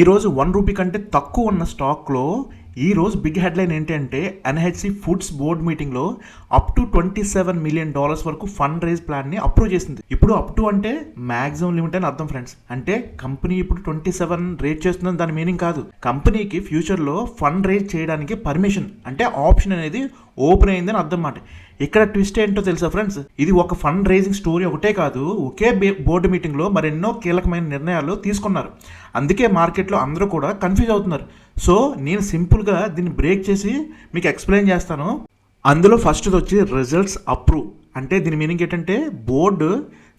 ఈరోజు ₹1 కంటే తక్కువ ఉన్న స్టాక్లో ఈరోజు బిగ్ హెడ్లైన్ ఏంటి అంటే ఎన్హెచ్సి ఫుడ్స్ బోర్డ్ మీటింగ్లో అప్ టు $27 మిలియన్ వరకు ఫండ్ రైజ్ ప్లాన్ని అప్రూవ్ చేసింది. ఇప్పుడు అప్ టు అంటే మ్యాక్సిమం లిమిట్ అని అర్థం ఫ్రెండ్స్. అంటే కంపెనీ ఇప్పుడు 27 రేజ్ చేస్తుందని దాని మీనింగ్ కాదు. కంపెనీకి ఫ్యూచర్లో ఫండ్ రైజ్ చేయడానికి పర్మిషన్ అంటే ఆప్షన్ అనేది ఓపెన్ అయిందని అర్థం మాట. ఇక్కడ ట్విస్ట్ ఏంటో తెలుసా ఫ్రెండ్స్, ఇది ఒక ఫండ్ రైజింగ్ స్టోరీ ఒకటే కాదు, ఒకే బోర్డు మీటింగ్లో మరెన్నో కీలకమైన నిర్ణయాలు తీసుకున్నారు. అందుకే మార్కెట్లో అందరూ కూడా కన్ఫ్యూజ్ అవుతున్నారు. సో నేను సింపుల్గా దీన్ని బ్రేక్ చేసి మీకు ఎక్స్ప్లెయిన్ చేస్తాను. అందులో ఫస్ట్ వచ్చి రిజల్ట్స్ అప్రూవ్ అంటే దీని మీనింగ్ ఏంటంటే board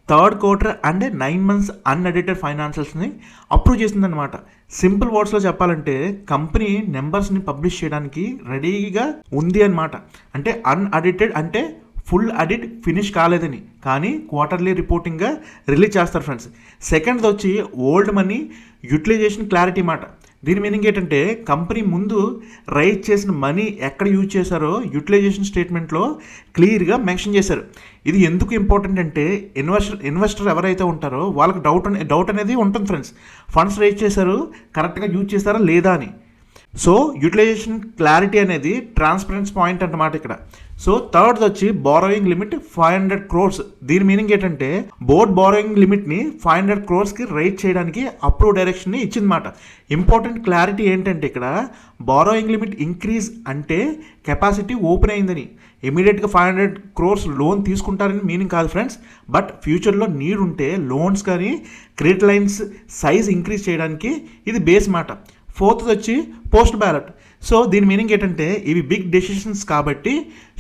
third quarter and 9 months unaudited ఫైనాన్షియల్స్ని అప్రూవ్ చేసిందనమాట. సింపుల్ వర్డ్స్లో చెప్పాలంటే కంపెనీ నెంబర్స్ని పబ్లిష్ చేయడానికి రెడీగా ఉంది అనమాట. అంటే అన్అడిటెడ్ అంటే ఫుల్ ఆడిట్ ఫినిష్ కాలేదని, కానీ క్వార్టర్లీ రిపోర్టింగ్గా రిలీజ్ చేస్తారు ఫ్రెండ్స్. సెకండ్ది వచ్చి ఓల్డ్ మనీ యూటిలైజేషన్ క్లారిటీ మాట. దీని మీనింగ్ ఏంటంటే కంపెనీ ముందు రైజ్ చేసిన మనీ ఎక్కడ యూజ్ చేశారో యూటిలైజేషన్ స్టేట్మెంట్లో క్లియర్గా మెన్షన్ చేశారు. ఇది ఎందుకు ఇంపార్టెంట్ అంటే ఇన్వెస్టర్ ఎవరైతే ఉంటారో వాళ్ళకి డౌట్ అనేది ఉంటుంది ఫ్రెండ్స్, ఫండ్స్ రైజ్ చేశారు కరెక్ట్గా యూజ్ చేస్తారా లేదా అని. సో యూటిలైజేషన్ క్లారిటీ అనేది ట్రాన్స్పరెన్స్ పాయింట్ అన్నమాట ఇక్కడ. సో థర్డ్ వచ్చి బారోయింగ్ లిమిట్ 500 crores. దీని మీనింగ్ ఏంటంటే బోర్డ్ బారోయింగ్ లిమిట్ని 500 crores రైజ్ చేయడానికి అప్రూవ్ డైరెక్షన్ని ఇచ్చిందన్నమాట. ఇంపార్టెంట్ క్లారిటీ ఏంటంటే ఇక్కడ బారోయింగ్ లిమిట్ ఇంక్రీజ్ అంటే కెపాసిటీ ఓపెన్ అయిందని, ఇమీడియట్గా 500 crores లోన్ తీసుకుంటారని మీనింగ్ కాదు ఫ్రెండ్స్. బట్ ఫ్యూచర్లో నీడ్ ఉంటే లోన్స్ కానీ క్రెడిట్ లైన్స్ సైజ్ ఇంక్రీజ్ చేయడానికి ఇది బేస్ మాట. ఫోర్త్ వచ్చి పోస్ట్ బ్యాలెట్. సో దీని మీనింగ్ ఏంటంటే ఇవి బిగ్ డెసిషన్స్ కాబట్టి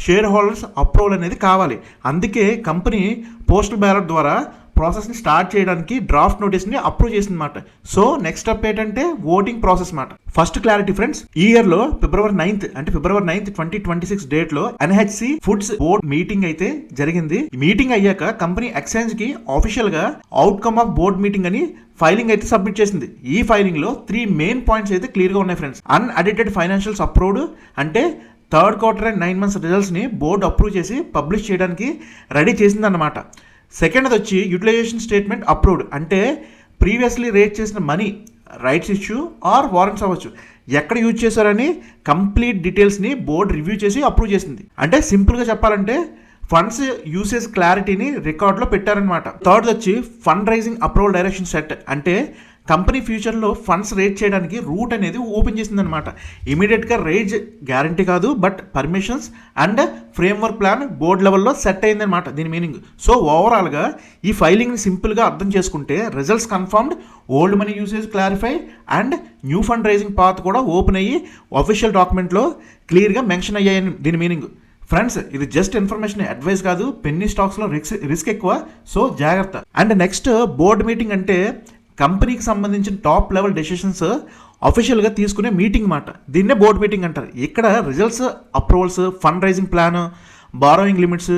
షేర్ హోల్డర్స్ అప్రూవల్ అనేది కావాలి. అందుకే కంపెనీ పోస్టల్ బ్యాలెట్ ద్వారా ప్రాసెస్ని స్టార్ట్ చేయడానికి డ్రాఫ్ట్ నోటీస్ని అప్రూవ్ చేసిందన్నమాట. సో నెక్స్ట్ స్టెప్ ఏంటంటే ఓటింగ్ ప్రాసెస్ మాట. ఫస్ట్ క్లారిటీ ఫ్రెండ్స్, ఈ ఇయర్లో ఫిబ్రవరి 9th 2026 డేట్లో ఎన్హెచ్సి ఫుడ్స్ బోర్డ్ మీటింగ్ అయితే జరిగింది. మీటింగ్ అయ్యాక కంపెనీ ఎక్స్చేంజ్ కి ఆఫీషియల్ గా అవుట్కమ్ ఆఫ్ బోర్డ్ మీటింగ్ అని ఫైలింగ్ అయితే సబ్మిట్ చేసింది. ఈ ఫైలింగ్ లో 3 మెయిన్ పాయింట్స్ అయితే క్లియర్ గా ఉన్నాయి ఫ్రెండ్స్. అన్అడిటెడ్ ఫైనాన్షియల్స్ అప్రూవ్డ్ అంటే థర్డ్ క్వార్టర్ అండ్ 9 months రిజల్ట్స్ని బోర్డు అప్రూవ్ చేసి పబ్లిష్ చేయడానికి రెడీ చేసిందన్నమాట. సెకండ్ వచ్చి యూటిలైజేషన్ స్టేట్మెంట్ అప్రూవ్డ్ అంటే ప్రీవియస్లీ రేట్ చేసిన money rights issue or warrants అవ్వచ్చు ఎక్కడ యూజ్ చేశారని కంప్లీట్ డీటెయిల్స్ని బోర్డు రివ్యూ చేసి అప్రూవ్ చేసింది. అంటే సింపుల్గా చెప్పాలంటే ఫండ్స్ యూసేజ్ క్లారిటీని రికార్డులో పెట్టారనమాట. థర్డ్ వచ్చి fund raising approval direction set అంటే కంపెనీ ఫ్యూచర్లో ఫండ్స్ రేజ్ చేయడానికి రూట్ అనేది ఓపెన్ చేసిందనమాట. ఇమీడియట్గా రేజ్ గ్యారంటీ కాదు, but permissions and framework plan board లెవెల్లో సెట్ అయిందనమాట దీని మీనింగ్. సో ఓవరాల్గా ఈ ఫైలింగ్ని సింపుల్గా అర్థం చేసుకుంటే results confirmed, old money usage clarify and new fund raising path కూడా ఓపెన్ అయ్యి అఫీషియల్ డాక్యుమెంట్లో క్లియర్గా మెన్షన్ అయ్యాయని దీని మీనింగ్. ఫ్రెండ్స్ ఇది జస్ట్ ఇన్ఫర్మేషన్, అడ్వైస్ కాదు. పెన్నీ స్టాక్స్లో రిస్క్ ఎక్కువ, సో జాగ్రత్త. అండ్ నెక్స్ట్ బోర్డ్ మీటింగ్ అంటే కంపెనీకి సంబంధించిన టాప్ లెవెల్ డెసిషన్స్ అఫీషియల్గా తీసుకునే మీటింగ్ మాట. దీన్నే బోర్డ్ మీటింగ్ అంటారు. ఇక్కడ results, approvals, fund raising plan, borrowing limits,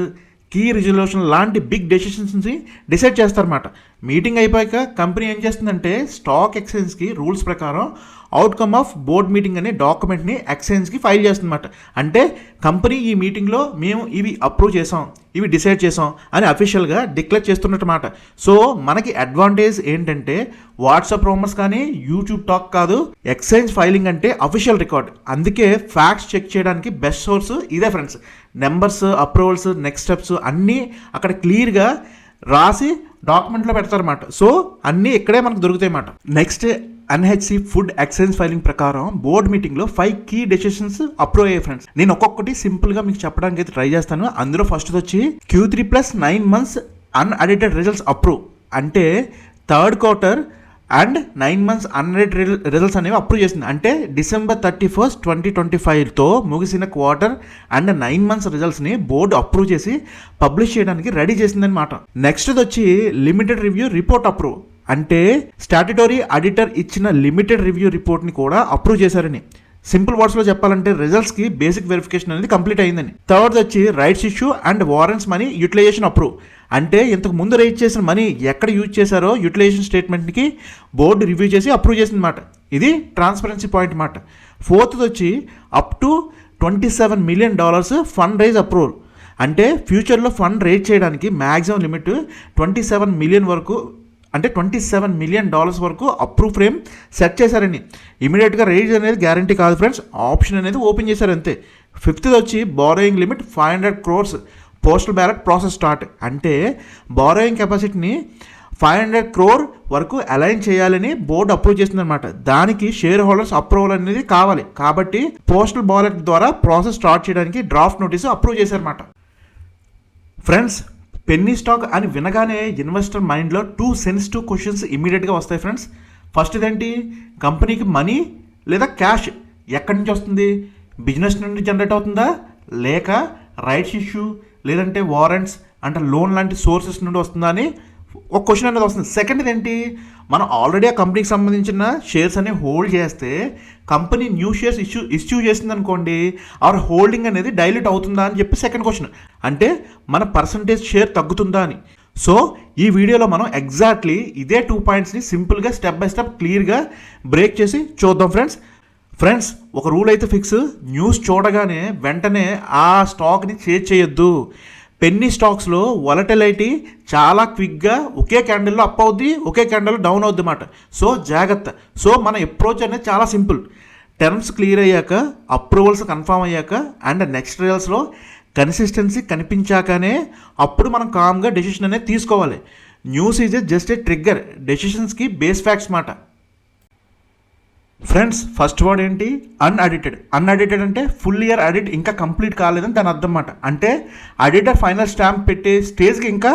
key resolution లాంటి బిగ్ డెసిషన్స్ని డిసైడ్ చేస్తారన్నమాట. మీటింగ్ అయిపోయాక కంపెనీ ఏం చేస్తుందంటే స్టాక్ ఎక్స్చేంజ్కి రూల్స్ ప్రకారం అవుట్కమ్ ఆఫ్ బోర్డ్ మీటింగ్ అనే డాక్యుమెంట్ని ఎక్స్చేంజ్కి ఫైల్ చేస్తుందన్నమాట. అంటే కంపెనీ ఈ మీటింగ్లో మేము ఇవి అప్రూవ్ చేసాం, ఇవి డిసైడ్ చేసాం అని అఫీషియల్గా డిక్లేర్ చేస్తున్నమాట. సో మనకి అడ్వాంటేజ్ ఏంటంటే వాట్సాప్ రూమర్స్ కానీ యూట్యూబ్ టాక్ కాదు, ఎక్స్చేంజ్ ఫైలింగ్ అంటే అఫీషియల్ రికార్డ్. అందుకే ఫ్యాక్ట్స్ చెక్ చేయడానికి బెస్ట్ సోర్స్ ఇదే friends. Numbers, approvals, next steps అన్నీ అక్కడ క్లియర్గా రాసి డాక్యుమెంట్లో పెడతారన్నమాట. సో అన్నీ ఇక్కడే మనకు దొరుకుతాయి అన్నమాట. Next NHC food exchange filing ప్రకారం బోర్డ్ మీటింగ్లో 5 కీ డెసిషన్స్ అప్రూవ్ అయ్యాయి ఫ్రెండ్స్. నేను ఒక్కొక్కటి సింపుల్గా మీకు చెప్పడానికి అయితే ట్రై చేస్తాను. అందులో ఫస్ట్ వచ్చి Q3 + 9 months unaudited results approve అంటే third quarter and 9 months unaudited results అనేవి అప్రూవ్ చేసింది. అంటే December 31st 2025తో ముగిసిన క్వార్టర్ అండ్ 9 months రిజల్ట్స్ని బోర్డు అప్రూవ్ చేసి పబ్లిష్ చేయడానికి రెడీ చేసిందనమాట. నెక్స్ట్ వచ్చి లిమిటెడ్ రివ్యూ రిపోర్ట్ అప్రూవ్ అంటే స్టాట్యుటరీ ఆడిటర్ ఇచ్చిన లిమిటెడ్ రివ్యూ రిపోర్ట్ని కూడా అప్రూవ్ చేశారని. సింపుల్ వర్డ్స్లో చెప్పాలంటే రిజల్ట్స్కి బేసిక్ వెరిఫికేషన్ అనేది కంప్లీట్ అయిందని. థర్డ్ వచ్చి rights issue and warrants money utilization approve అంటే ఇంతకు ముందు రైజ్ చేసిన మనీ ఎక్కడ యూజ్ చేశారో యూటిలైజేషన్ స్టేట్మెంట్కి బోర్డు రివ్యూ చేసి అప్రూవ్ చేసిందన్నమాట. ఇది ట్రాన్స్పరెన్సీ పాయింట్ అన్నమాట. ఫోర్త్ వచ్చి up to $27 million fund rise approval అంటే ఫ్యూచర్లో ఫండ్ రేజ్ చేయడానికి మ్యాక్సిమం లిమిట్ 27 మిలియన్ వరకు అంటే $27 million వరకు అప్రూవ్ ఫ్రేమ్ సెట్ చేశారని. ఇమీడియట్గా రైజ్ అనేది గ్యారంటీ కాదు ఫ్రెండ్స్, ఆప్షన్ అనేది ఓపెన్ చేశారు అంతే. ఫిఫ్త్ వచ్చి borrowing limit 500 crores postal ballot process start. అంటే బారోయింగ్ కెపాసిటీని 500 crore వరకు అలైన్ చేయాలని బోర్డు అప్రూవ్ చేసిందనమాట. దానికి షేర్ హోల్డర్స్ అప్రూవల్ అనేది కావాలి. కాబట్టి పోస్టల్ బ్యాలెట్ ద్వారా ప్రాసెస్ స్టార్ట్ చేయడానికి డ్రాఫ్ట్ నోటీసు అప్రూవ్ చేశారన్నమాట. ఫ్రెండ్స్, పెన్నీ స్టాక్ అని వినగానే ఇన్వెస్టర్ మైండ్లో 2 సెన్సిటివ్ క్వశ్చన్స్ ఇమీడియట్గా వస్తాయి ఫ్రెండ్స్. ఫస్ట్ ఇదేంటి, కంపెనీకి మనీ లేదా క్యాష్ ఎక్కడి నుంచి వస్తుంది? బిజినెస్ నుండి జనరేట్ అవుతుందా, లేక రైట్స్ ఇష్యూ లేదంటే వారెంట్స్ అంటే లోన్ లాంటి సోర్సెస్ నుండి వస్తుందా అని ఒక క్వశ్చన్ అనేది వస్తుంది. సెకండ్ ఏంటి, మనం ఆల్రెడీ ఆ కంపెనీకి సంబంధించిన షేర్స్ అనేవి హోల్డ్ చేస్తే కంపెనీ న్యూ షేర్స్ ఇష్యూ చేసింది అనుకోండి, ఆర్ హోల్డింగ్ అనేది డైల్యూట్ అవుతుందా అని చెప్పి సెకండ్ క్వశ్చన్. అంటే మన పర్సంటేజ్ షేర్ తగ్గుతుందా అని. సో ఈ వీడియోలో మనం ఎగ్జాక్ట్లీ ఇదే 2 పాయింట్స్ని సింపుల్గా స్టెప్ బై స్టెప్ క్లియర్గా బ్రేక్ చేసి చూద్దాం ఫ్రెండ్స్. ఒక రూల్ అయితే ఫిక్స్, న్యూస్ చూడగానే వెంటనే ఆ స్టాక్ని చేంజ్ చేయొద్దు. పెన్నీ స్టాక్స్లో వాలటిలిటీ చాలా క్విక్గా ఒకే క్యాండిల్లో అప్ అవుద్ది, ఒకే క్యాండిల్లో డౌన్ అవుద్ది అన్నమాట. సో జాగ్రత్త. సో మన అప్రోచ్ అనేది చాలా సింపుల్. టర్మ్స్ క్లియర్ అయ్యాక, అప్రూవల్స్ కన్ఫర్మ్ అయ్యాక అండ్ నెక్స్ట్ రియల్స్లో కన్సిస్టెన్సీ కనిపించాకనే అప్పుడు మనం కామ్గా డెసిషన్ అనేది తీసుకోవాలి. News is just a trigger, డెసిషన్స్కి బేస్ ఫ్యాక్ట్స్ మాట. ఫ్రెండ్స్, ఫస్ట్ వర్డ్ ఏంటి, అన్అడిటెడ్ అంటే ఫుల్ ఇయర్ ఆడిట్ ఇంకా కంప్లీట్ కాలేదని దాని అర్థం అన్నమాట. అంటే ఆడిటర్ ఫైనల్ స్టాంప్ పెట్టే స్టేజ్కి ఇంకా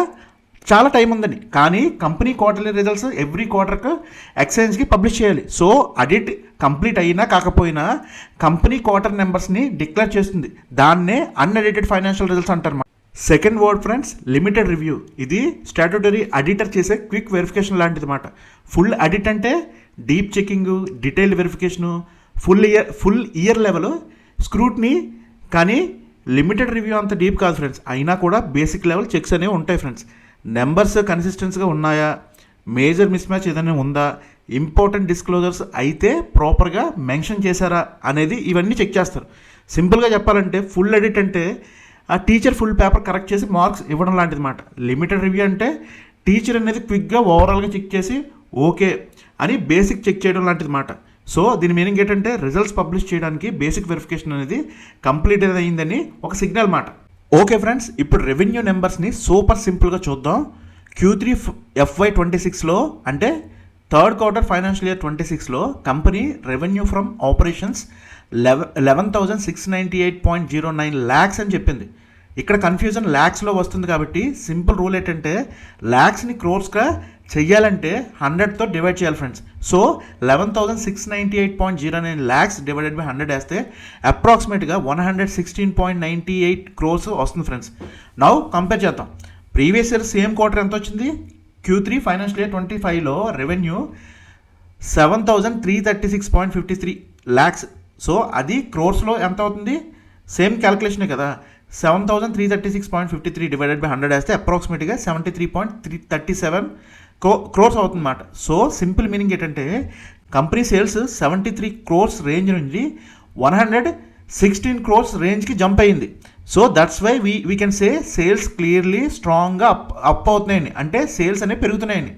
చాలా టైం ఉందని. కానీ కంపెనీ క్వార్టర్లీ రిజల్ట్స్ ఎవ్రీ క్వార్టర్కి ఎక్స్చేంజ్కి పబ్లిష్ చేయాలి. సో ఆడిట్ కంప్లీట్ అయినా కాకపోయినా కంపెనీ క్వార్టర్ నెంబర్స్ని డిక్లేర్ చేస్తుంది. దాన్నే అన్అడిటెడ్ ఫైనాన్షియల్ రిజల్ట్స్ అంటారు. Second word friends, limited review. ఇది స్టాట్యూటరీ ఆడిటర్ చేసే క్విక్ వెరిఫికేషన్ లాంటిది అన్నమాట. ఫుల్ ఆడిట్ అంటే deep checking, detailed verification, full year level scrutiny. కానీ లిమిటెడ్ రివ్యూ అంత డీప్ కాదు ఫ్రెండ్స్, అయినా కూడా బేసిక్ లెవెల్ చెక్స్ అనేవి ఉంటాయి ఫ్రెండ్స్. నెంబర్స్ కన్సిస్టెన్సీగా ఉన్నాయా, మేజర్ మిస్ మ్యాచ్ ఏదైనా ఉందా, ఇంపార్టెంట్ డిస్క్లోజర్స్ అయితే ప్రాపర్గా మెన్షన్ చేశారా అనేది ఇవన్నీ చెక్ చేస్తారు. సింపుల్గా చెప్పాలంటే ఫుల్ ఆడిట్ అంటే ఆ టీచర్ ఫుల్ పేపర్ కరెక్ట్ చేసి మార్క్స్ ఇవ్వడం లాంటిది మాట. లిమిటెడ్ రివ్యూ అంటే టీచర్ అనేది క్విక్గా ఓవరాల్గా చెక్ చేసి ఓకే అని బేసిక్ చెక్ చేయడం లాంటిది మాట. సో దీని మీనింగ్ ఏంటంటే రిజల్ట్స్ పబ్లిష్ చేయడానికి బేసిక్ వెరిఫికేషన్ అనేది కంప్లీట్ అయిందని ఒక సిగ్నల్ మాట. ఓకే ఫ్రెండ్స్, ఇప్పుడు రెవెన్యూ నెంబర్స్ని సూపర్ సింపుల్గా చూద్దాం. Q3 FY26లో అంటే థర్డ్ క్వార్టర్ ఫైనాన్షియల్ ఇయర్ 26లో company revenue from operations 11,698.09 lakhs అని చెప్పింది. ఇక్కడ కన్ఫ్యూజన్ ల్యాక్స్లో వస్తుంది కాబట్టి సింపుల్ రూల్ ఏంటంటే ల్యాక్స్ని క్రోర్స్గా చెయ్యాలంటే 100తో డివైడ్ చేయాలి friends. So 11,698.09 lakhs divided by 100 వేస్తే అప్రాక్సిమేట్గా 116.98 crores వస్తుంది ఫ్రెండ్స్. నౌ కంపేర్ చేద్దాం. ప్రీవియస్ ఇయర్ సేమ్ క్వార్టర్ ఎంత వచ్చింది? Q3 ఫైనాన్షియల్ ఇయర్ 25లో రెవెన్యూ 7,336.53 lakhs. సో అది క్రోర్స్లో ఎంత అవుతుంది? సేమ్ క్యాలిక్యులేషనే కదా. 7,336.53 డివైడెడ్ బై 100 వేస్తే అప్రాక్సిమేట్గా 73.37 crores అవుతుందన్నమాట. సో సింపుల్ మీనింగ్ ఏంటంటే కంపెనీ సేల్స్ 73 crores రేంజ్ నుంచి 116 crores రేంజ్కి జంప్ అయ్యింది. So that's why we can say sales clearly స్ట్రాంగ్గా అప్ అవుతున్నాయండి, అంటే సేల్స్ అనేవి పెరుగుతున్నాయండి.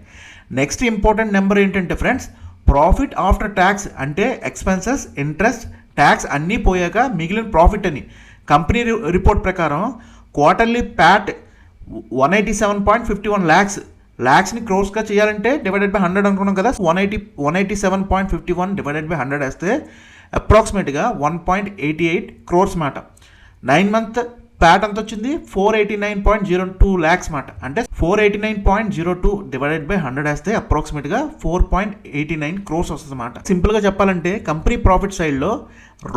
నెక్స్ట్ ఇంపార్టెంట్ నెంబర్ ఏంటంటే ఫ్రెండ్స్, ప్రాఫిట్ ఆఫ్టర్ ట్యాక్స్. అంటే ఎక్స్పెన్సెస్, ఇంట్రెస్ట్, ట్యాక్స్ అన్నీ పోయాక మిగిలిన ప్రాఫిట్ అని. కంపెనీ రిపోర్ట్ ప్రకారం క్వార్టర్లీ ప్యాట్ 187.51 lakhs క్రోర్స్గా చేయాలంటే డివైడెడ్ బై 100 అనుకున్నాం కదా. 187.51 డివైడెడ్ బై 100 వేస్తే అప్రాక్సిమేట్గా 1.88 crores మాట. 9 month ప్యాట్ అంత వచ్చింది 489.02 lakhs మాట. అంటే 489.02 డివైడెడ్ బై 100 వేస్తే అప్రాక్సిమేట్గా 4.89 crores వస్తుంది అన్నమాట. సింపుల్గా చెప్పాలంటే కంపెనీ ప్రాఫిట్ సైడ్లో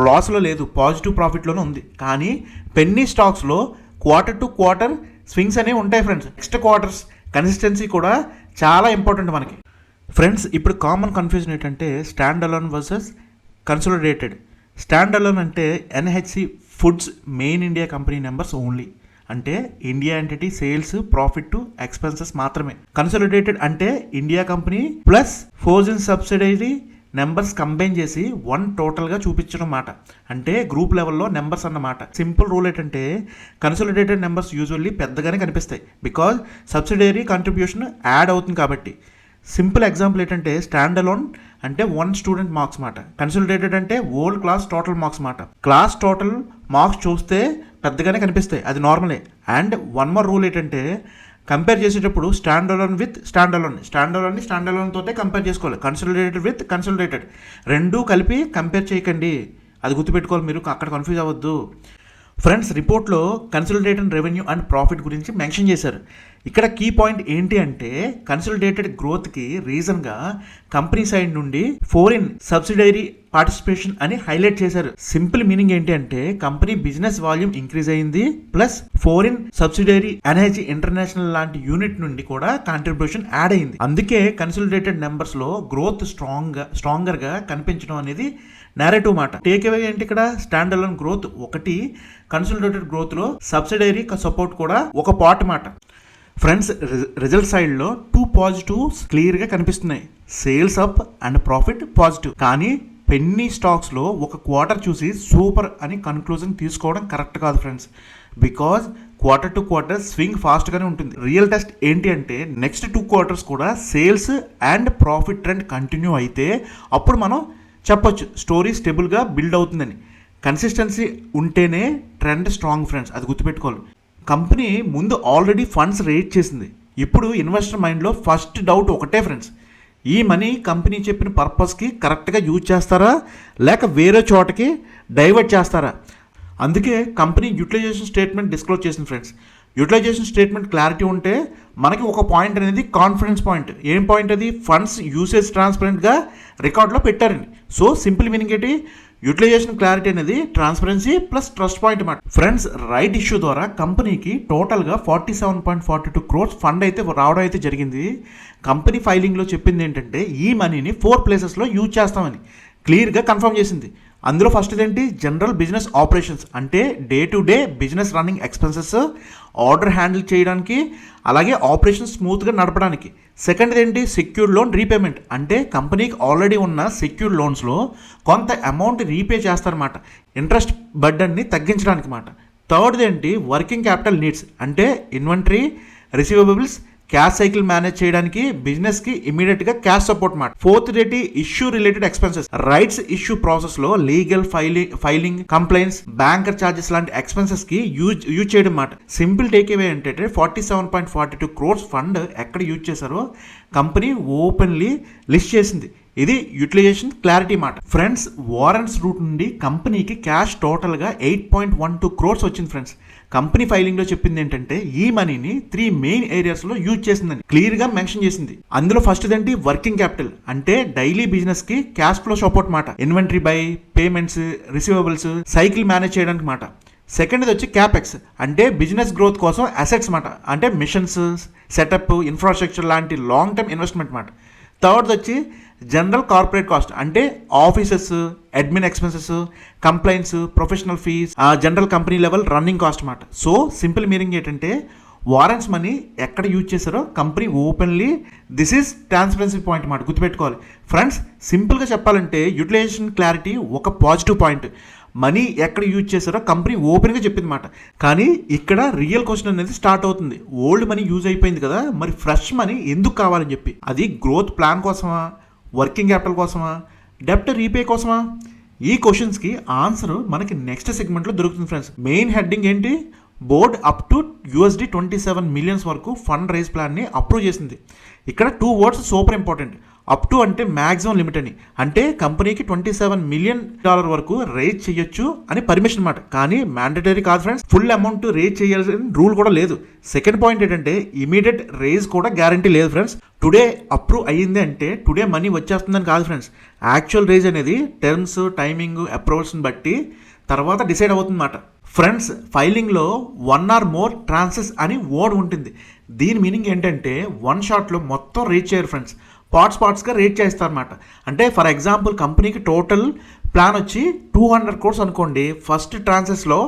లాస్లో లేదు, పాజిటివ్ ప్రాఫిట్లోనే ఉంది. కానీ పెన్నీ స్టాక్స్లో క్వార్టర్ టు క్వార్టర్ స్వింగ్స్ అనేవి ఉంటాయి ఫ్రెండ్స్. నెక్స్ట్ క్వార్టర్స్ కన్సిస్టెన్సీ కూడా చాలా ఇంపార్టెంట్ మనకి. ఫ్రెండ్స్, ఇప్పుడు కామన్ కన్ఫ్యూజన్ ఏంటంటే stand alone versus consolidated. Stand alone అంటే NHC foods main India company numbers only, అంటే India entity sales, profit, expenses మాత్రమే. కన్సాలిడేటెడ్ అంటే India company plus foreign subsidiary numbers combine చేసి వన్ టోటల్గా చూపించడం మాట. అంటే గ్రూప్ లెవెల్లో నెంబర్స్ అన్నమాట. సింపుల్ రూల్ ఏంటంటే కన్సాలిడేటెడ్ నెంబర్స్ యూజువల్లీ పెద్దగానే కనిపిస్తాయి, బికాజ్ సబ్సిడరీ కంట్రిబ్యూషన్ యాడ్ అవుతుంది కాబట్టి. సింపుల్ ఎగ్జాంపుల్ ఏంటంటే స్టాండ్ అలోన్ అంటే 1 స్టూడెంట్ మార్క్స్ మాట, కన్సల్టేటెడ్ అంటే ఓల్డ్ క్లాస్ టోటల్ మార్క్స్ మాట. క్లాస్ టోటల్ మార్క్స్ చూస్తే పెద్దగానే కనిపిస్తాయి, అది నార్మలే. అండ్ వన్ మోర్ రూల్ ఏంటంటే కంపేర్ చేసేటప్పుడు stand alone with stand alone తోటే కంపేర్ చేసుకోవాలి. కన్సల్టేటెడ్ విత్ కన్సల్టేటెడ్ రెండూ కలిపి కంపేర్ చేయకండి, అది గుర్తుపెట్టుకోవాలి, మీరు అక్కడ కన్ఫ్యూజ్ అవ్వద్దు. ఫ్రెండ్స్, రిపోర్ట్లో కన్సల్టేటెడ్ రెవెన్యూ అండ్ ప్రాఫిట్ గురించి మెన్షన్ చేశారు. ఇక్కడ కీ పాయింట్ ఏంటి అంటే కన్సల్టేటెడ్ గ్రోత్కి రీజన్గా కంపెనీ సైడ్ నుండి ఫోరిన్ సబ్సిడరీ పార్టిసిపేషన్ అని హైలైట్ చేశారు. సింపుల్ మీనింగ్ ఏంటి అంటే కంపెనీ బిజినెస్ వాల్యూమ్ ఇంక్రీజ్ అయింది, plus fluorine subsidiary NH international లాంటి యూనిట్ నుండి కూడా కాంట్రిబ్యూషన్ యాడ్ అయింది. అందుకే కన్సల్టేటెడ్ నెంబర్స్ లో గ్రోత్ స్ట్రాంగర్ గా కనిపించడం అనేది నేరేటివ్ మాట. టేక్ అవే ఏంటి ఇక్కడ స్టాండ్ అలోన్ గ్రోత్ ఒకటి, కన్సల్టేటెడ్ గ్రోత్ లో సబ్సిడరీ సపోర్ట్ కూడా ఒక పార్ట్ మాట. ఫ్రెండ్స్, రిజల్ట్ సైడ్ లో 2 పాజిటివ్స్ క్లియర్ గా కనిపిస్తున్నాయి, sales up and profit positive. కానీ పెన్నీ స్టాక్స్ లో ఒక క్వార్టర్ చూసి సూపర్ అని కన్క్లూజన్ తీసుకోవడం కరెక్ట్ కాదు friends, because quarter to quarter swing fast గానే ఉంటుంది. రియల్ టెస్ట్ ఏంటి అంటే నెక్స్ట్ 2 క్వార్టర్స్ కూడా sales and profit trend continue అయితే అప్పుడు మనం చెప్పొచ్చు స్టోరీ స్టేబుల్గా బిల్డ్ అవుతుందని. కన్సిస్టెన్సీ ఉంటేనే ట్రెండ్ స్ట్రాంగ్ ఫ్రెండ్స్, అది గుర్తుపెట్టుకోవాలి. కంపెనీ ముందు ఆల్రెడీ ఫండ్స్ రేట్ చేసింది. ఇప్పుడు ఇన్వెస్టర్ మైండ్లో ఫస్ట్ డౌట్ ఒకటే ఫ్రెండ్స్, ఈ మనీ కంపెనీ చెప్పిన పర్పస్కి కరెక్ట్గా యూజ్ చేస్తారా లేక వేరే చోటకి డైవర్ట్ చేస్తారా? అందుకే కంపెనీ యూటిలైజేషన్ స్టేట్మెంట్ డిస్క్లోజ్ చేసింది ఫ్రెండ్స్. యూటిలైజేషన్ స్టేట్మెంట్ క్లారిటీ ఉంటే మనకి ఒక పాయింట్ అనేది కాన్ఫిడెన్స్ పాయింట్. ఏం పాయింట్ అది? ఫండ్స్ యూసేజ్ ట్రాన్స్పరెంట్గా రికార్డులో పెట్టారండి. సో సింపుల్ మీనింగ్ ఏంటి? యూటిలైజేషన్ క్లారిటీ అనేది ట్రాన్స్పరెన్సీ ప్లస్ ట్రస్ట్ పాయింట్ అన్నమాట. ఫ్రెండ్స్, రైట్ ఇష్యూ ద్వారా కంపెనీకి టోటల్గా 47.42 crores ఫండ్ అయితే రావడం అయితే జరిగింది. కంపెనీ ఫైలింగ్లో చెప్పింది ఏంటంటే ఈ మనీని 4 ప్లేసెస్లో యూజ్ చేస్తామని క్లియర్గా కన్ఫర్మ్ చేసింది. అందులో ఫస్ట్ ఏంటి? జనరల్ బిజినెస్ ఆపరేషన్స్ అంటే day to day business running expenses, order handle చేయడానికి, అలాగే ఆపరేషన్ స్మూత్గా నడపడానికి. సెకండ్ ఏంటి? సెక్యూర్డ్ లోన్ రీపేమెంట్ అంటే కంపెనీకి ఆల్రెడీ ఉన్న సెక్యూర్డ్ లోన్స్లో కొంత అమౌంట్ రీపే చేస్తారన్నమాట, ఇంట్రెస్ట్ బర్డన్ని తగ్గించడానికి మాట. థర్డ్ ఏంటి? వర్కింగ్ క్యాపిటల్ నీడ్స్ అంటే inventory, receivables, cash cycle manage చేయడానికి బిజినెస్కి ఇమీడియట్గా క్యాష్ సపోర్ట్ మాట. ఫోర్త్ ఏంటి? Issue related expenses, rights issue ప్రాసెస్లో legal filing, complaints, banker charges లాంటి ఎక్స్పెన్సెస్కి యూజ్ చేయడం మాట. సింపుల్ టేక్ అవే ఏంటంటే 47.42 crores ఫండ్ ఎక్కడ యూజ్ చేశారో కంపెనీ ఓపెన్లీ లిస్ట్ చేసింది. ఇది యూటిలైజేషన్ క్లారిటీ మాట. ఫ్రెండ్స్, వారెంట్స్ రూట్ నుండి కంపెనీకి క్యాష్ టోటల్గా 8.12 crores వచ్చింది ఫ్రెండ్స్. కంపెనీ ఫైలింగ్లో చెప్పింది ఏంటంటే ఈ మనీని 3 మెయిన్ ఏరియాస్లో యూజ్ చేసిందని క్లియర్గా మెన్షన్ చేసింది. అందులో ఫస్ట్ ఏంటి? వర్కింగ్ క్యాపిటల్ అంటే డైలీ బిజినెస్కి క్యాష్ ఫ్లో సపోర్ట్ మాట, inventory by, payments, receivables, cycle manage చేయడానికి మాట. సెకండ్ వచ్చి క్యాపెక్స్ అంటే బిజినెస్ గ్రోత్ కోసం అసెట్స్ మాట, అంటే మిషన్స్, సెటప్, ఇన్ఫ్రాస్ట్రక్చర్ లాంటి లాంగ్ టర్మ్ ఇన్వెస్ట్మెంట్ మాట. థర్డ్ వచ్చి జనరల్ కార్పొరేట్ కాస్ట్ అంటే offices, admin expenses, complaints, professional fees, general company level running cost మాట. సో సింపుల్ మీనింగ్ ఏంటంటే వారెంట్స్ మనీ ఎక్కడ యూజ్ చేశారో company openly this is transparency point మాట, గుర్తుపెట్టుకోవాలి. ఫ్రెండ్స్, సింపుల్గా చెప్పాలంటే యూటిలైజేషన్ క్లారిటీ ఒక పాజిటివ్ పాయింట్. మనీ ఎక్కడ యూజ్ చేశారో కంపెనీ ఓపెన్గా చెప్పింది మాట. కానీ ఇక్కడ రియల్ క్వశ్చన్ అనేది స్టార్ట్ అవుతుంది. ఓల్డ్ మనీ యూజ్ అయిపోయింది కదా, మరి ఫ్రెష్ మనీ ఎందుకు కావాలని చెప్పి. అది గ్రోత్ ప్లాన్ కోసమా, వర్కింగ్ క్యాపిటల్ కోసమా, డెప్ట్ రీపే కోసమా? ఈ క్వశ్చన్స్కి ఆన్సర్ మనకి నెక్స్ట్ సెగ్మెంట్లో దొరుకుతుంది ఫ్రెండ్స్. మెయిన్ హెడ్డింగ్ ఏంటి? బోర్డ్ అప్ టు $27 million వరకు ఫండ్ రైజ్ ప్లాన్ని అప్రూవ్ చేసింది. ఇక్కడ 2 words super important. Up to అంటే మ్యాక్సిమం లిమిట్ అని, అంటే కంపెనీకి $27 million వరకు రేజ్ చేయొచ్చు అని పర్మిషన్ అన్నమాట. కానీ మ్యాండేటరీ కాదు ఫ్రెండ్స్, ఫుల్ అమౌంట్ రేజ్ చేయాల్సిన రూల్ కూడా లేదు. సెకండ్ పాయింట్ ఏంటంటే ఇమీడియట్ రేజ్ కూడా గ్యారంటీ లేదు ఫ్రెండ్స్. టుడే అప్రూవ్ అయ్యింది అంటే టుడే మనీ వచ్చేస్తుందని కాదు ఫ్రెండ్స్. యాక్చువల్ రేజ్ అనేది టర్మ్స్, టైమింగ్, అప్రూవల్స్ని బట్టి తర్వాత డిసైడ్ అవుతుందన్నమాట. ఫ్రెండ్స్, ఫైలింగ్లో 1 or more ట్రాన్సెస్ అని వర్డ్ ఉంటుంది. దీని మీనింగ్ ఏంటంటే 1 shotలో మొత్తం రేట్ చేయరు ఫ్రెండ్స్, పార్ట్స్గా రేట్ చేస్తారన్నమాట. అంటే ఫర్ ఎగ్జాంపుల్ కంపెనీకి టోటల్ ప్లాన్ వచ్చి 200 crores అనుకోండి, ఫస్ట్ ట్రాన్సెస్లో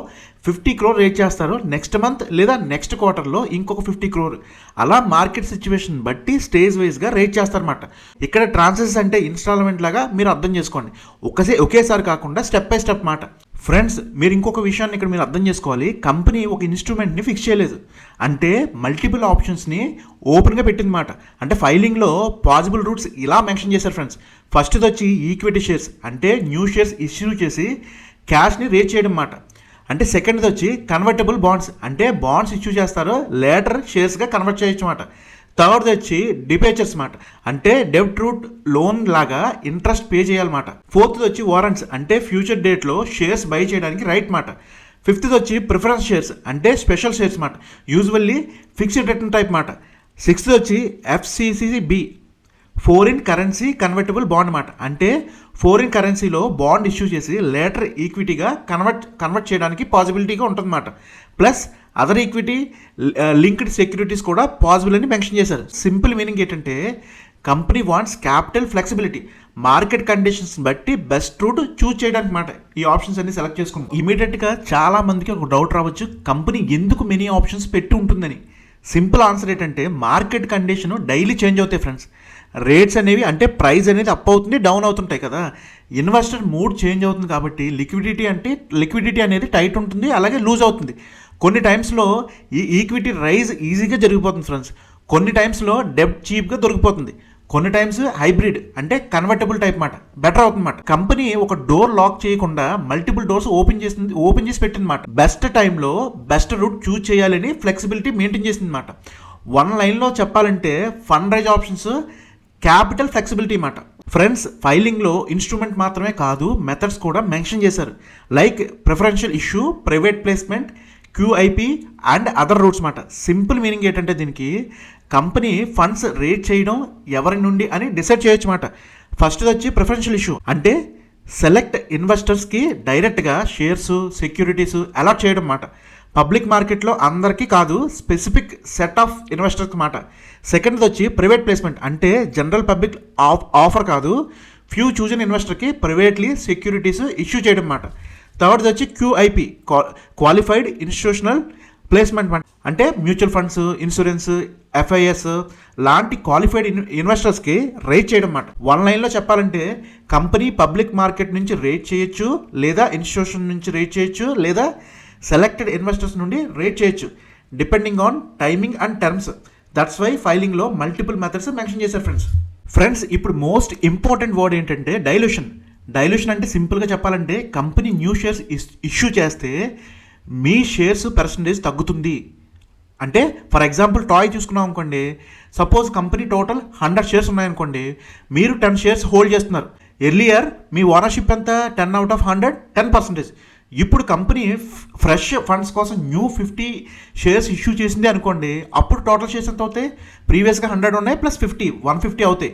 50 crore రేట్ చేస్తారు, నెక్స్ట్ మంత్ లేదా నెక్స్ట్ క్వార్టర్లో ఇంకొక 50 crore. అలా మార్కెట్ సిచ్యువేషన్ బట్టి స్టేజ్ వైజ్గా రేట్ చేస్తారన్నమాట. ఇక్కడ ట్రాన్సెస్ అంటే ఇన్స్టాల్మెంట్ లాగా మీరు అర్థం చేసుకోండి, ఒకేసారి కాకుండా స్టెప్ బై స్టెప్ మాట. ఫ్రెండ్స్, మీరు ఇంకొక విషయాన్ని ఇక్కడ మీరు అర్థం చేసుకోవాలి. కంపెనీ ఒక ఇన్స్ట్రుమెంట్ని ఫిక్స్ చేయలేదు, అంటే మల్టిపుల్ ఆప్షన్స్ని ఓపెన్గా పెట్టిందన్నమాట. అంటే ఫైలింగ్లో పాసిబుల్ రూట్స్ ఇలా మెన్షన్ చేశారు ఫ్రెండ్స్. ఫస్ట్ది వచ్చి ఈక్విటీ షేర్స్, అంటే న్యూ షేర్స్ ఇష్యూ చేసి క్యాష్ని రేజ్ చేయడం అన్నమాట. అంటే సెకండ్ది వచ్చి కన్వర్టబుల్ బాండ్స్, అంటే బాండ్స్ ఇష్యూ చేస్తారు, లేటర్ షేర్స్గా కన్వర్ట్ చేయొచ్చు అన్నమాట. థర్డ్ది వచ్చి డిబేచర్స్ మాట, అంటే డెబ్ట్ రూట్ లోన్ లాగా ఇంట్రెస్ట్ పే చేయాలన్నమాట. ఫోర్త్ది వచ్చి వారెంట్స్, అంటే ఫ్యూచర్ డేట్లో షేర్స్ బై చేయడానికి రైట్ మాట. ఫిఫ్త్ది వచ్చి ప్రిఫరెన్స్ షేర్స్, అంటే స్పెషల్ షేర్స్ మాట, యూజువల్లీ ఫిక్స్డ్ రిటర్న్ టైప్ మాట. సిక్స్త్ది వచ్చి ఎఫ్సిసిబి, ఫోరిన్ కరెన్సీ కన్వర్టబుల్ బాండ్ మాట, అంటే ఫోరిన్ కరెన్సీలో బాండ్ ఇష్యూ చేసి లేటర్ ఈక్విటీగా కన్వర్ట్ చేయడానికి పాసిబిలిటీగా ఉంటుందన్నమాట. Plus other equity linked securities కూడా పాసిబుల్ అని మెన్షన్ చేశారు. సింపుల్ మీనింగ్ ఏంటంటే company wants capital flexibility, market conditions బట్టి బెస్ట్ రూట్ చూస్ చేయడానికి మాట ఈ ఆప్షన్స్ అన్ని సెలెక్ట్ చేసుకుంటాం. ఇమీడియట్గా చాలా మందికి ఒక డౌట్ రావచ్చు, కంపెనీ ఎందుకు మెనీ ఆప్షన్స్ పెట్టి ఉంటుందని. సింపుల్ ఆన్సర్ ఏంటంటే మార్కెట్ కండిషన్ డైలీ చేంజ్ అవుతాయి ఫ్రెండ్స్. రేట్స్ అనేవి, అంటే ప్రైస్ అనేది అప్ అవుతుంది డౌన్ అవుతుంటాయి కదా, ఇన్వెస్టర్ మూడ్ చేంజ్ అవుతుంది కాబట్టి లిక్విడిటీ అనేది టైట్ ఉంటుంది, అలాగే లూజ్ అవుతుంది. కొన్ని టైమ్స్లో ఈ ఈక్విటీ రైజ్ ఈజీగా జరిగిపోతుంది ఫ్రెండ్స్, కొన్ని టైమ్స్లో డెబ్ట్ చీప్గా దొరికిపోతుంది, కొన్ని టైమ్స్ హైబ్రిడ్ అంటే కన్వర్టబుల్ టైప్ మాట బెటర్ అవుతుందన్నమాట. కంపెనీ ఒక డోర్ లాక్ చేయకుండా మల్టిపుల్ డోర్స్ ఓపెన్ చేసి పెట్టిందన్నమాట. బెస్ట్ టైంలో బెస్ట్ రూట్ చూజ్ చేయాలని ఫ్లెక్సిబిలిటీ మెయింటైన్ చేసింది అనమాట. వన్ లైన్లో చెప్పాలంటే fund rise options, capital flexibility మాట. ఫ్రెండ్స్, ఫైలింగ్లో ఇన్స్ట్రుమెంట్ మాత్రమే కాదు, మెథడ్స్ కూడా మెన్షన్ చేశారు. Like preferential issue, private placement, QIP and other roots మాట. సింపుల్ మీనింగ్ ఏంటంటే దీనికి కంపెనీ ఫండ్స్ రేట్ చేయడం ఎవరి నుండి అని డిసైడ్ చేయొచ్చు మాట. ఫస్ట్ వచ్చి ప్రిఫరెన్షియల్ ఇష్యూ, అంటే సెలెక్ట్ ఇన్వెస్టర్స్కి డైరెక్ట్గా షేర్స్ సెక్యూరిటీస్ అలాట్ చేయడం మాట. పబ్లిక్ మార్కెట్లో అందరికీ కాదు, స్పెసిఫిక్ సెట్ ఆఫ్ ఇన్వెస్టర్స్ మాట. సెకండ్ది వచ్చి ప్రైవేట్ ప్లేస్మెంట్, అంటే జనరల్ పబ్లిక్ ఆఫర్ కాదు, ఫ్యూ చూజన్ ఇన్వెస్టర్కి ప్రైవేట్లీ సెక్యూరిటీస్ ఇష్యూ చేయడం మాట. థర్డ్ది వచ్చి QIP, క్వాలిఫైడ్ ఇన్స్టిట్యూషనల్ ప్లేస్మెంట్, అంటే మ్యూచువల్ ఫండ్స్, ఇన్సూరెన్స్, FIS లాంటి క్వాలిఫైడ్ ఇన్వెస్టర్స్కి రేట్ చేయడం అన్నమాట. వన్ లైన్లో చెప్పాలంటే కంపెనీ పబ్లిక్ మార్కెట్ నుంచి రేట్ చేయొచ్చు, లేదా ఇన్స్టిట్యూషన్ నుంచి రేట్ చేయొచ్చు, లేదా సెలెక్టెడ్ ఇన్వెస్టర్స్ నుండి రేట్ చేయొచ్చు, depending on timing and terms. That's why ఫైలింగ్లో మల్టిపుల్ మెథడ్స్ మెన్షన్ చేశారు ఫ్రెండ్స్. ఇప్పుడు మోస్ట్ ఇంపార్టెంట్ వర్డ్ ఏంటంటే డైల్యూషన్. డైల్యూషన్ అంటే సింపుల్గా చెప్పాలంటే కంపెనీ న్యూ షేర్స్ ఇష్యూ చేస్తే మీ షేర్స్ పర్సంటేజ్ తగ్గుతుంది. అంటే ఫర్ ఎగ్జాంపుల్ టాయ్ చూసుకున్నాం అనుకోండి, సపోజ్ కంపెనీ టోటల్ 100 షేర్స్ ఉన్నాయనుకోండి, మీరు 10 షేర్స్ హోల్డ్ చేస్తున్నారు. ఎర్లియర్ మీ ఓనర్షిప్ ఎంత, 10 out of 100, 10%. ఇప్పుడు కంపెనీ ఫ్రెష్ ఫండ్స్ కోసం న్యూ 50 షేర్స్ ఇష్యూ చేసింది అనుకోండి, అప్పుడు టోటల్ షేర్స్ ఎంత అవుతాయి, ప్రీవియస్గా 100 ఉన్నాయి ప్లస్ 50, 150 అవుతాయి.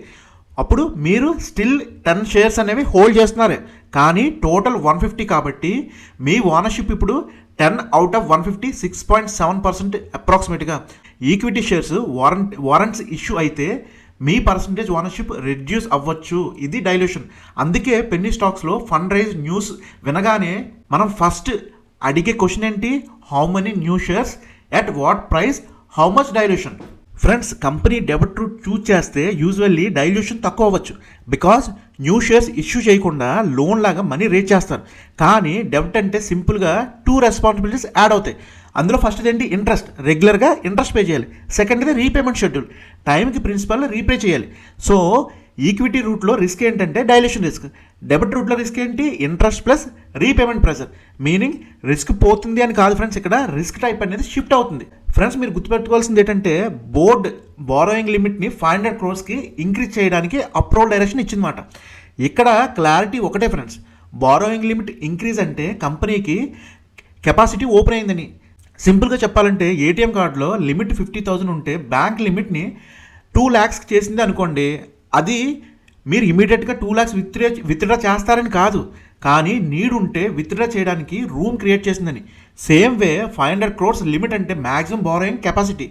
అప్పుడు మీరు స్టిల్ 10 షేర్స్ అనేవి హోల్డ్ చేస్తున్నారు, కానీ టోటల్ 150 కాబట్టి మీ ఓనర్షిప్ ఇప్పుడు 10 out of 150, 6.7% అప్రాక్సిమేట్గా. ఈక్విటీ షేర్స్ వారెంట్స్ ఇష్యూ అయితే మీ పర్సంటేజ్ ఓనర్షిప్ రెడ్యూస్ అవ్వచ్చు. ఇది డైల్యూషన్. అందుకే పెన్నీ స్టాక్స్లో ఫండ్ రైజ్ న్యూస్ వినగానే మనం ఫస్ట్ అడిగే క్వశ్చన్ ఏంటి, how many new shares at what price, how much dilution. Friends, company debit route choose చేస్తే యూజువల్లీ డైల్యూషన్ తక్కువ అవ్వచ్చు, బికాజ్ న్యూ షేర్స్ ఇష్యూ చేయకుండా లోన్ లాగా మనీ రేట్ చేస్తారు. కానీ డెబిట్ అంటే సింపుల్గా 2 రెస్పాన్సిబిలిటీస్ యాడ్ అవుతాయి. అందులో ఫస్ట్ ఏంటి, ఇంట్రెస్ట్, రెగ్యులర్గా ఇంట్రెస్ట్ పే చేయాలి. సెకండ్ది రీపేమెంట్ షెడ్యూల్, టైంకి ప్రిన్సిపల్ రీపే చేయాలి. సో ఈక్విటీ రూట్లో రిస్క్ ఏంటంటే డైల్యూషన్ రిస్క్, డెబిట్ రూట్లో రిస్క్ ఏంటి, interest plus repayment pressure. Meaning risk పోతుంది అని కాదు ఫ్రెండ్స్, ఇక్కడ రిస్క్ టైప్ అనేది షిఫ్ట్ అవుతుంది. ఫ్రెండ్స్, మీరు గుర్తుపెట్టుకోవాల్సింది ఏంటంటే బోర్డ్ బారోయింగ్ లిమిట్ని 500 crores ఇంక్రీజ్ చేయడానికి అప్రూవల్ డైరెక్షన్ ఇచ్చిందన్నమాట. ఇక్కడ క్లారిటీ ఒకటే ఫ్రెండ్స్, బారోయింగ్ లిమిట్ ఇంక్రీజ్ అంటే కంపెనీకి కెపాసిటీ ఓపెన్ అయిందని. సింపుల్గా చెప్పాలంటే ఏటీఎం కార్డులో లిమిట్ 50,000 ఉంటే బ్యాంక్ లిమిట్ని 2 lakhs చేసింది అనుకోండి, అది మీరు ఇమీడియట్గా 2 lakhs విత్డ్రా చేస్తారని కాదు, కానీ నీడ్ ఉంటే విత్డ్రా చేయడానికి రూమ్ క్రియేట్ చేసిందని. సేమ్ వే 500 crores లిమిట్ అంటే మ్యాక్సిమం బారోయింగ్ కెపాసిటీ.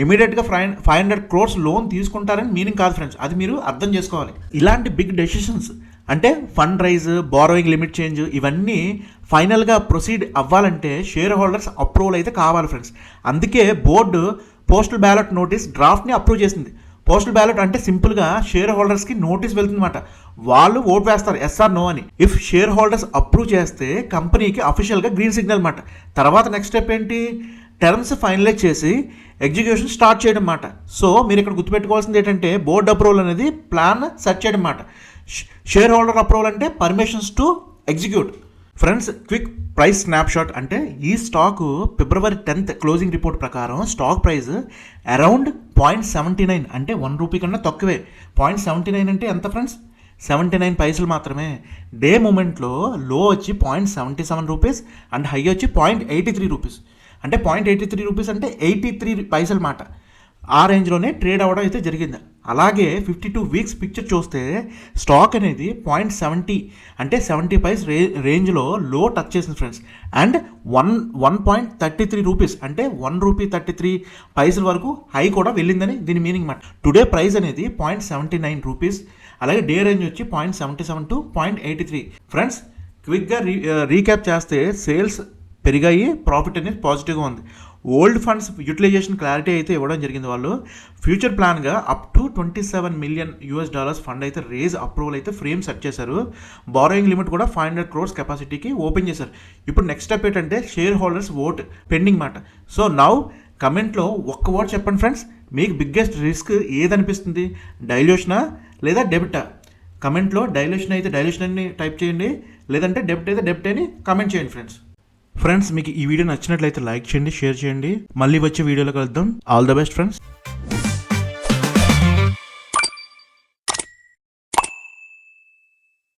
ఇమీడియట్గా 500 crores లోన్ తీసుకుంటారని మీనింగ్ కాదు ఫ్రెండ్స్, అది మీరు అర్థం చేసుకోవాలి. ఇలాంటి బిగ్ డెసిషన్స్ అంటే fund rise, borrowing limit change, ఇవన్నీ ఫైనల్గా ప్రొసీడ్ అవ్వాలంటే షేర్ హోల్డర్స్ అప్రూవల్ అయితే కావాలి ఫ్రెండ్స్. అందుకే బోర్డు పోస్టల్ బ్యాలెట్ నోటీస్ డ్రాఫ్ట్ని అప్రూవ్ చేసింది. పోస్టల్ బ్యాలెట్ అంటే సింపుల్గా షేర్ హోల్డర్స్కి నోటీస్ వెళ్తుందన్నమాట. వాళ్ళు ఓట్ వేస్తారు ఎస్ఆర్ నో అని. ఇఫ్ షేర్ హోల్డర్స్ అప్రూవ్ చేస్తే కంపెనీకి అఫీషియల్గా గ్రీన్ సిగ్నల్ అన్నమాట. తర్వాత నెక్స్ట్ స్టెప్ ఏంటి, టర్మ్స్ ఫైనలైజ్ చేసి ఎగ్జిక్యూషన్ స్టార్ట్ చేయడం అన్నమాట. సో మీరు ఇక్కడ గుర్తుపెట్టుకోవాల్సింది ఏంటంటే బోర్డ్ అప్రూవల్ అనేది ప్లాన్ సెట్ చేయడం అన్నమాట. షేర్ హోల్డర్ అప్రూవల్ అంటే permissions to execute. Friends, quick price snapshot అంటే ఈ stock February 10th closing report ప్రకారం స్టాక్ ప్రైస్ అరౌండ్ 0.79 అంటే 1 రూపీ కన్నా తక్కువే. 0.79 అంటే ఎంత ఫ్రెండ్స్, 79 పైసలు మాత్రమే. డే మూమెంట్లో లో వచ్చి 0.77 రూపీస్ అండ్ హై వచ్చి 0.83 రూపీస్. అంటే 0.83 రూపీస్ అంటే 83 పైసలు మాట. ఆ రేంజ్లోనే ట్రేడ్ అవ్వడం అయితే జరిగింది. అలాగే 52 వీక్స్ పిక్చర్ చూస్తే స్టాక్ అనేది 0.70 అంటే 70 పైస్ రేంజ్లో లో టచ్ చేసింది ఫ్రెండ్స్. అండ్ 1.33 రూపీస్ అంటే 1 రూపీ 33 పైసల వరకు హై కూడా వెళ్ళిందని దీని మీనింగ్ మాట. టుడే ప్రైస్ అనేది 0.79 రూపీస్. అలాగే డే రేంజ్ వచ్చి 0.77 టు 0.83. ఫ్రెండ్స్, క్విక్గా రీక్యాప్ చేస్తే సేల్స్ పెరిగాయి, ప్రాఫిట్ అనేది పాజిటివ్గా ఉంది. ఓల్డ్ ఫండ్స్ యూటిలైజేషన్ క్లారిటీ అయితే ఇవ్వడం జరిగింది. వాళ్ళు ఫ్యూచర్ ప్లాన్గా అప్ టు $27 మిలియన్ ఫండ్ అయితే రేజ్ అప్రూవల్ అయితే ఫ్రేమ్ సెట్ చేశారు. బారోయింగ్ లిమిట్ కూడా 500 crores కెపాసిటీకి ఓపెన్ చేశారు. ఇప్పుడు నెక్స్ట్ స్టెప్ ఏంటంటే షేర్ హోల్డర్స్ ఓట్ పెండింగ్ మాట. సో నౌ కమెంట్లో ఒక్క వర్డ్ చెప్పండి ఫ్రెండ్స్, మీకు బిగ్గెస్ట్ రిస్క్ ఏదనిపిస్తుంది, డైల్యూషనా లేదా డెబిటా? కమెంట్లో డైల్యూషన్ అయితే డైల్యూషన్ అని టైప్ చేయండి, లేదంటే డెబిట్ అయితే డెబిట్ అని కమెంట్ చేయండి ఫ్రెండ్స్. మీకు ఈ వీడియో నచ్చినట్లయితే లైక్ చేయండి, షేర్ చేయండి. మళ్ళీ వచ్చే వీడియోలో కలుద్దాం. All the best friends.